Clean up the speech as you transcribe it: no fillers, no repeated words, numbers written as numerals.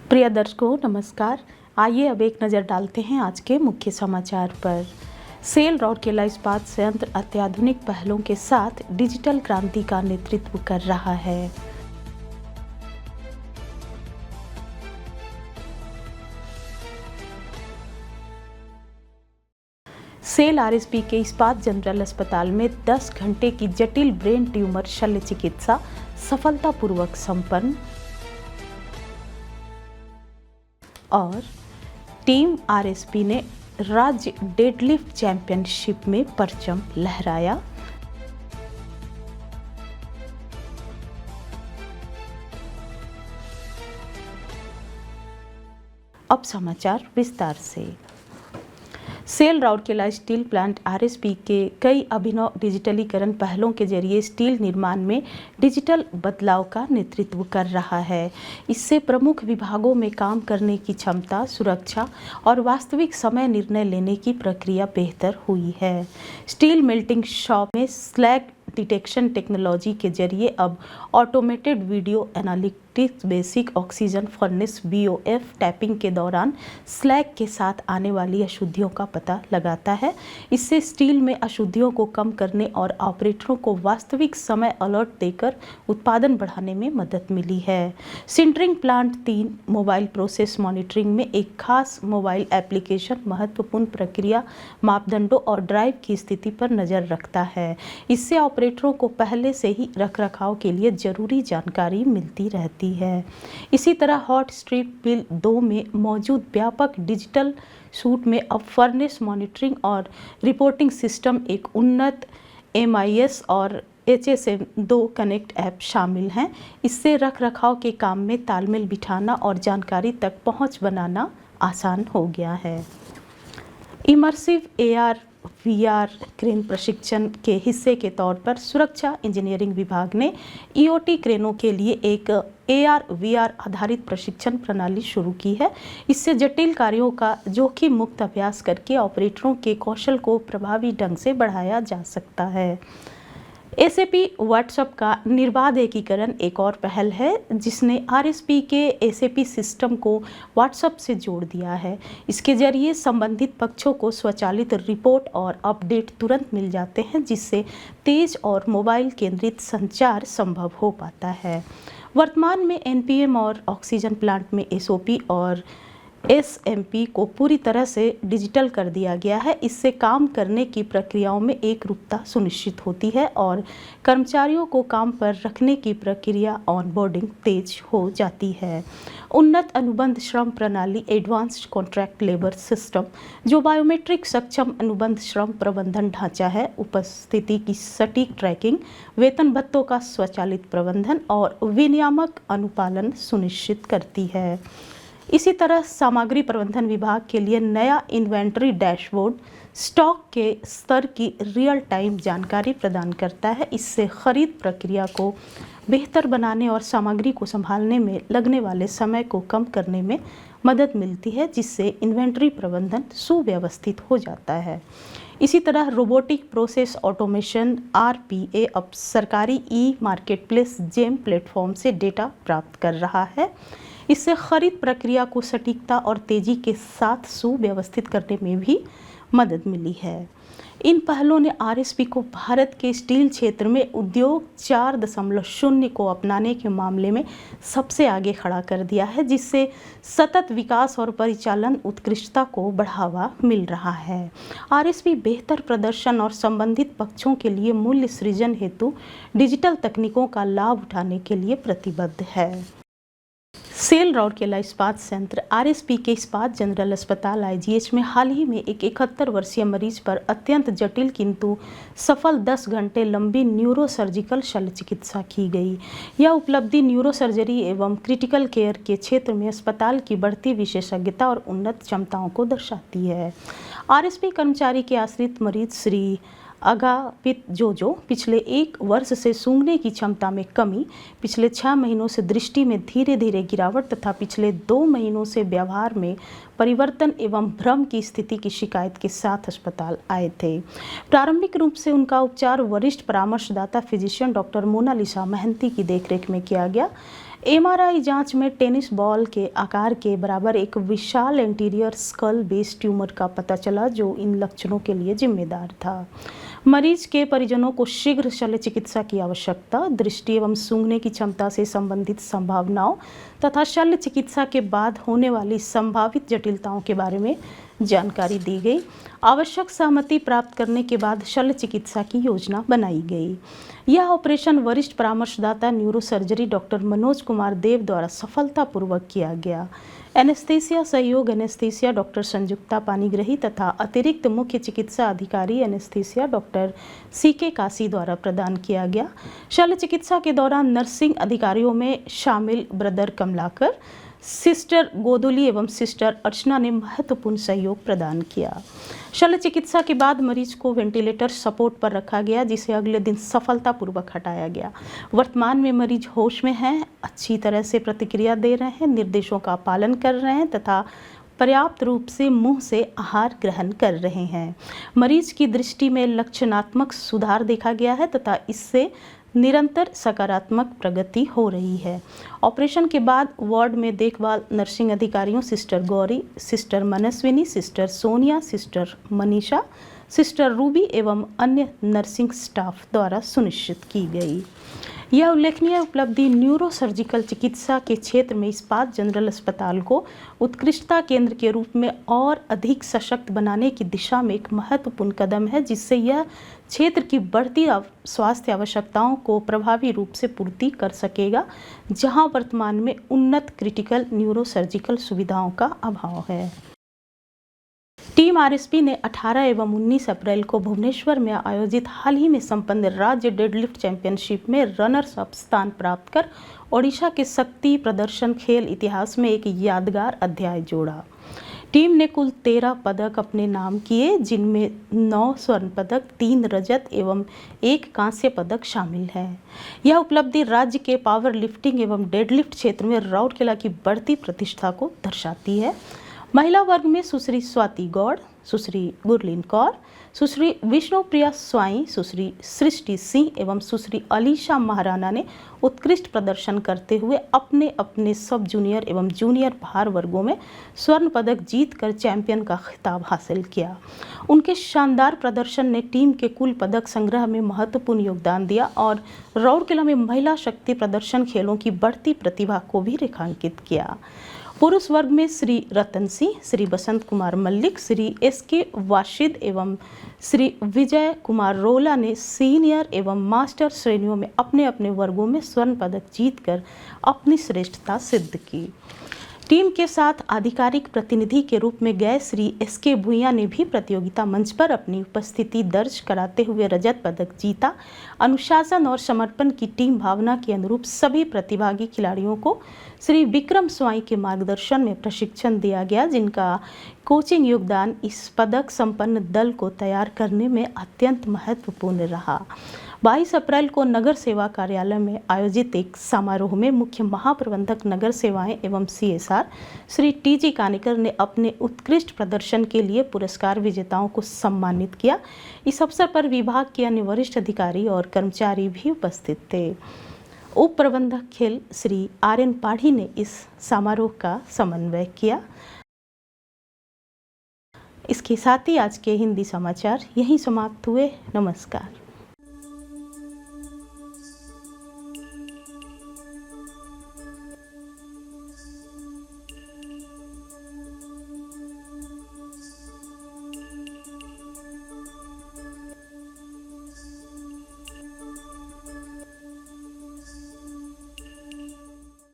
प्रिय दर्शकों नमस्कार। आइए अब एक नज़र डालते हैं आज के मुख्य समाचार पर। सेल राउरकेला इस्पात संयंत्र अत्याधुनिक पहलों के साथ डिजिटल क्रांति का नेतृत्व कर रहा है। सेल आरएसपी के इस्पात जनरल अस्पताल में 10 घंटे की जटिल ब्रेन ट्यूमर शल्य चिकित्सा सफलतापूर्वक संपन्न। और टीम आरएसपी ने राज्य डेडलिफ्ट चैंपियनशिप में परचम लहराया। अब समाचार विस्तार से। SAIL Rourkela steel plant RSP के कई अभिनव डिजिटलीकरण पहलों के जरिए स्टील निर्माण में डिजिटल बदलाव का नेतृत्व कर रहा है। इससे प्रमुख विभागों में काम करने की क्षमता, सुरक्षा और वास्तविक समय निर्णय लेने की प्रक्रिया बेहतर हुई है। स्टील मेल्टिंग शॉप में स्लैग डिटेक्शन टेक्नोलॉजी के जरिए अब automated video analytics basic oxygen furnace BOF tapping के दौरान स्लैग के साथ आने वाली अशुद्धियों का पता लगाता है। इससे स्टील में अशुद्धियों को कम करने और ऑपरेटरों को वास्तविक समय अलर्ट देकर उत्पादन बढ़ाने में मदद मिली है। Sintering plant 3 mobile process monitoring में एक खास मोबाइल एप्लीकेशन महत्वपूर्ण प्रक्रिया मापदंडों और ड्राइव की स्थिति पर नज़र रखता है। इससे ऑपरेटरों को पहले से ही रखरखाव के लिए जरूरी जानकारी मिलती रहती है। इसी तरह हॉट स्ट्रिप मिल 2 में मौजूद व्यापक डिजिटल सूट में अब फर्नेस मॉनिटरिंग और रिपोर्टिंग सिस्टम, एक उन्नत MIS और HSM2 कनेक्ट ऐप शामिल हैं। इससे रखरखाव के काम में तालमेल बिठाना और जानकारी तक पहुंच बनाना आसान हो गया है। इमर्सिव AR VR क्रेन प्रशिक्षण के हिस्से के तौर पर सुरक्षा इंजीनियरिंग विभाग ने EOT क्रेनों के लिए एक AR VR आधारित प्रशिक्षण प्रणाली शुरू की है। इससे जटिल कार्यों का जोखिम मुक्त अभ्यास करके ऑपरेटरों के कौशल को प्रभावी ढंग से बढ़ाया जा सकता है। SAP व्हाट्सएप का निर्बाध एकीकरण एक और पहल है जिसने RSP के SAP सिस्टम को व्हाट्सएप से जोड़ दिया है। इसके जरिए संबंधित पक्षों को स्वचालित रिपोर्ट और अपडेट तुरंत मिल जाते हैं, जिससे तेज और मोबाइल केंद्रित संचार संभव हो पाता है। वर्तमान में NPM और ऑक्सीजन प्लांट में SOP और SMP को पूरी तरह से डिजिटल कर दिया गया है। इससे काम करने की प्रक्रियाओं में एकरूपता सुनिश्चित होती है और कर्मचारियों को काम पर रखने की प्रक्रिया ऑनबोर्डिंग तेज हो जाती है। उन्नत अनुबंध श्रम प्रणाली एडवांस्ड कॉन्ट्रैक्ट लेबर सिस्टम, जो बायोमेट्रिक सक्षम अनुबंध श्रम प्रबंधन ढांचा है, उपस्थिति की सटीक ट्रैकिंग, वेतन भत्तों का स्वचालित प्रबंधन और विनियामक अनुपालन सुनिश्चित करती है। इसी तरह सामग्री प्रबंधन विभाग के लिए नया इन्वेंटरी डैशबोर्ड स्टॉक के स्तर की रियल टाइम जानकारी प्रदान करता है। इससे खरीद प्रक्रिया को बेहतर बनाने और सामग्री को संभालने में लगने वाले समय को कम करने में मदद मिलती है, जिससे इन्वेंटरी प्रबंधन सुव्यवस्थित हो जाता है। इसी तरह रोबोटिक प्रोसेस ऑटोमेशन RPA अब सरकारी मार्केटप्लेस जेम प्लेटफॉर्म से डेटा प्राप्त कर रहा है। इससे खरीद प्रक्रिया को सटीकता और तेजी के साथ सुव्यवस्थित करने में भी मदद मिली है। इन पहलों ने RSP को भारत के स्टील क्षेत्र में उद्योग 4.0 को अपनाने के मामले में सबसे आगे खड़ा कर दिया है, जिससे सतत विकास और परिचालन उत्कृष्टता को बढ़ावा मिल रहा है। RSP बेहतर प्रदर्शन और संबंधित पक्षों के लिए मूल्य सृजन हेतु डिजिटल तकनीकों का लाभ उठाने के लिए प्रतिबद्ध है। सेल राउरकेला इस्पात संयंत्र RSP के इस्पात जनरल अस्पताल IGH में हाल ही में एक 71 वर्षीय मरीज पर अत्यंत जटिल किंतु सफल 10 घंटे लंबी न्यूरो सर्जिकल शल्य चिकित्सा की गई। यह उपलब्धि न्यूरो सर्जरी एवं क्रिटिकल केयर के क्षेत्र में अस्पताल की बढ़ती विशेषज्ञता और उन्नत क्षमताओं को दर्शाती है। RSP कर्मचारी के आश्रित मरीज श्री अगापित जोजो पिछले 1 वर्ष से सूंघने की क्षमता में कमी, पिछले 6 महीनों से दृष्टि में धीरे धीरे गिरावट तथा पिछले 2 महीनों से व्यवहार में परिवर्तन एवं भ्रम की स्थिति की शिकायत के साथ अस्पताल आए थे। प्रारंभिक रूप से उनका उपचार वरिष्ठ परामर्शदाता फिजिशियन डॉक्टर मोनालिसा महंती की देखरेख में किया गया। एमआरआई जांच में टेनिस बॉल के आकार के बराबर एक विशाल एंटीरियर स्कल बेस ट्यूमर का पता चला, जो इन लक्षणों के लिए जिम्मेदार था। मरीज के परिजनों को शीघ्र शल्य चिकित्सा की आवश्यकता, दृष्टि एवं सूंघने की क्षमता से संबंधित संभावनाओं तथा शल्य चिकित्सा के बाद होने वाली संभावित जटिलताओं के बारे में जानकारी दी गई। आवश्यक सहमति प्राप्त करने के बाद शल्य चिकित्सा की योजना बनाई गई। यह ऑपरेशन वरिष्ठ परामर्शदाता न्यूरोसर्जरी डॉक्टर मनोज कुमार देव द्वारा सफलतापूर्वक किया गया। एनेस्थीसिया सहयोग एनेस्थीसिया डॉक्टर संयुक्ता पानीग्रही तथा अतिरिक्त मुख्य चिकित्सा अधिकारी एनेस्थीसिया डॉक्टर CK काशी द्वारा प्रदान किया गया। शल्य चिकित्सा के दौरान नर्सिंग अधिकारियों में शामिल ब्रदर कमलाकर, सिस्टर गोदुली एवं सिस्टर अर्चना ने महत्वपूर्ण सहयोग प्रदान किया। शल्य चिकित्सा के बाद मरीज को वेंटिलेटर सपोर्ट पर रखा गया, जिसे अगले दिन सफलतापूर्वक हटाया गया। वर्तमान में मरीज होश में हैं, अच्छी तरह से प्रतिक्रिया दे रहे हैं, निर्देशों का पालन कर रहे हैं तथा पर्याप्त रूप से मुंह से आहार ग्रहण कर रहे हैं। मरीज की दृष्टि में लक्षणात्मक सुधार देखा गया है तथा इससे निरंतर सकारात्मक प्रगति हो रही है। ऑपरेशन के बाद वार्ड में देखभाल नर्सिंग अधिकारियों sister Gauri, sister Manaswini, sister Sonia, sister Manisha, sister Ruby एवं अन्य नर्सिंग स्टाफ द्वारा सुनिश्चित की गई। यह उल्लेखनीय उपलब्धि न्यूरोसर्जिकल चिकित्सा के क्षेत्र में इस्पात जनरल अस्पताल को उत्कृष्टता केंद्र के रूप में और अधिक सशक्त बनाने की दिशा में एक महत्वपूर्ण कदम है, जिससे यह क्षेत्र की बढ़ती स्वास्थ्य आवश्यकताओं को प्रभावी रूप से पूर्ति कर सकेगा, जहां वर्तमान में उन्नत क्रिटिकल न्यूरोसर्जिकल सुविधाओं का अभाव है। टीम आरएसपी ने 18 एवं 19 अप्रैल को भुवनेश्वर में आयोजित हाल ही में संपन्न राज्य डेडलिफ्ट चैंपियनशिप में रनर्स अप स्थान प्राप्त कर ओडिशा के शक्ति प्रदर्शन खेल इतिहास में एक यादगार अध्याय जोड़ा। टीम ने कुल 13 पदक अपने नाम किए, जिनमें 9 स्वर्ण पदक, 3 रजत एवं 1 कांस्य पदक शामिल है। यह उपलब्धि राज्य के पावर लिफ्टिंग एवं डेडलिफ्ट क्षेत्र में राउरकेला की बढ़ती प्रतिष्ठा को दर्शाती है। महिला वर्ग में सुश्री स्वाति गौड़, सुश्री गुरलीन कौर, सुश्री विष्णुप्रिया स्वाई, सुश्री सृष्टि सिंह एवं सुश्री अलीशा महाराणा ने उत्कृष्ट प्रदर्शन करते हुए अपने अपने सब जूनियर एवं जूनियर भार वर्गों में स्वर्ण पदक जीतकर चैंपियन का खिताब हासिल किया। उनके शानदार प्रदर्शन ने टीम के कुल पदक संग्रह में महत्वपूर्ण योगदान दिया और राउरकेला में महिला शक्ति प्रदर्शन खेलों की बढ़ती प्रतिभा को भी रेखांकित किया। पुरुष वर्ग में श्री रतन सिंह, श्री बसंत कुमार मल्लिक, श्री SK वाशिद एवं श्री विजय कुमार रोला ने सीनियर एवं मास्टर श्रेणियों में अपने अपने वर्गों में स्वर्ण पदक जीतकर अपनी श्रेष्ठता सिद्ध की। टीम के साथ आधिकारिक प्रतिनिधि के रूप में गए श्री SK भुइयां ने भी प्रतियोगिता मंच पर अपनी उपस्थिति दर्ज कराते हुए रजत पदक जीता। अनुशासन और समर्पण की टीम भावना के अनुरूप सभी प्रतिभागी खिलाड़ियों को श्री विक्रम स्वाई के मार्गदर्शन में प्रशिक्षण दिया गया, जिनका कोचिंग योगदान इस पदक संपन्न दल को तैयार करने में अत्यंत महत्वपूर्ण रहा। 22 अप्रैल को नगर सेवा कार्यालय में आयोजित एक समारोह में मुख्य महाप्रबंधक नगर सेवाएं एवं CSR श्री TG कानेकर ने अपने उत्कृष्ट प्रदर्शन के लिए पुरस्कार विजेताओं को सम्मानित किया। इस अवसर पर विभाग के अन्य वरिष्ठ अधिकारी और कर्मचारी भी उपस्थित थे। उप प्रबंधक खेल श्री RN पाढ़ी ने इस समारोह का समन्वय किया। इसके साथ ही आज के हिंदी समाचार यहीं समाप्त हुए। नमस्कार।